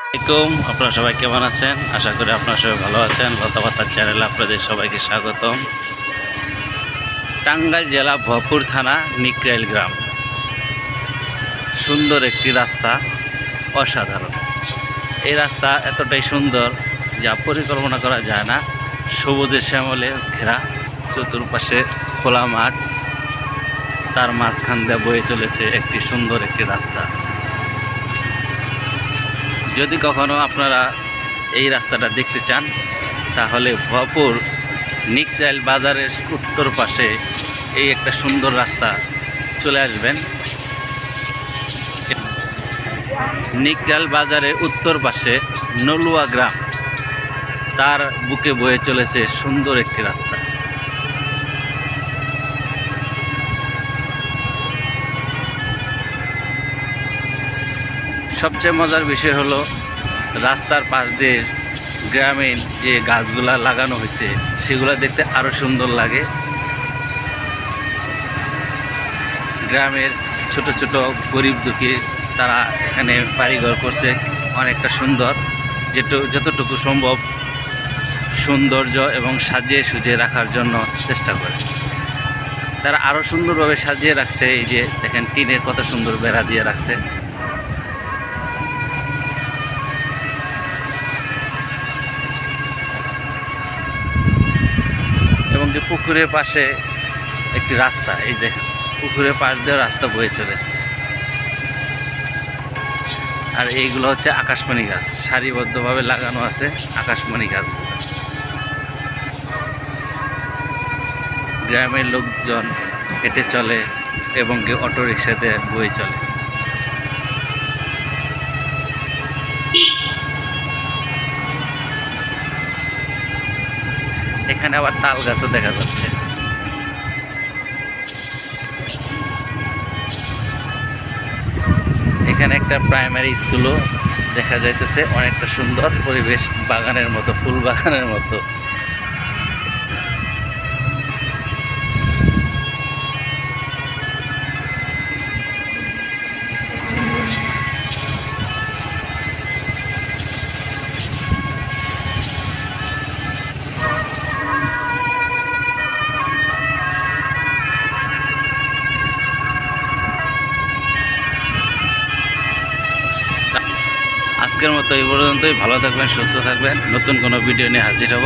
আসসালামাইকুম, আপনারা সবাই কেমন আছেন? আশা করি আপনারা সবাই ভালো আছেন। লতাপাতার চ্যানেলে আপনাদের সবাইকে স্বাগতম। টাঙ্গাইল জেলা ভরপুর থানা নিকরাইল গ্রাম। সুন্দর একটি রাস্তা, অসাধারণ। এই রাস্তা এতটাই সুন্দর যা পরিকল্পনা করা যায় না। সবুজের শ্যামলে ঘেরা, চতুর্পাশে খোলা মাঠ, তার মাঝখান দিয়ে বয়ে চলেছে একটি সুন্দর একটি রাস্তা। যদি কখনো আপনারা এই রাস্তাটা দেখতে চান তাহলে ভরপুর নিকরাইল বাজারের উত্তর পাশে এই একটা সুন্দর রাস্তা চলে আসবেন। নিকরাইল বাজারের উত্তর পাশে নলুয়া গ্রাম, তার বুকে বয়ে চলেছে সুন্দর একটি রাস্তা। সবচেয়ে মজার বিষয় হলো রাস্তার পাশ দিয়ে গ্রামীণ যে গাছগুলা লাগানো হয়েছে সেগুলো দেখতে আরও সুন্দর লাগে। গ্রামের ছোট ছোট গরিব দুঃখী তারা এখানে বাড়িঘর করছে অনেকটা সুন্দর, যতটুকু সম্ভব সৌন্দর্য এবং সাজিয়ে সুজিয়ে রাখার জন্য চেষ্টা করে। তারা আরও সুন্দরভাবে সাজিয়ে রাখছে। এই যে দেখেন, টিনের কত সুন্দর বেড়া দিয়ে রাখছে। এবং যে পুকুরের পাশে একটি রাস্তা, এই দেখেন পুকুরের পাশ দিয়ে রাস্তা বয়ে চলেছে। আর এইগুলো হচ্ছে আকাশমণি গাছ, সারিবদ্ধভাবে লাগানো আছে আকাশমণি গাছগুলো। গ্রামের লোকজন হেঁটে চলে এবং কি অটোরিকশাতে বয়ে চলে। এখানে আবার তাল গাছও দেখা যাচ্ছে। এখানে একটা প্রাইমারি স্কুলও দেখা যাইতেছে, অনেকটা সুন্দর পরিবেশ, বাগানের মতো, ফুল বাগানের মতো। আজকের মতো এই পর্যন্তই। ভালো থাকবেন, সুস্থ থাকবেন। নতুন কোনো ভিডিও নিয়ে হাজির হব।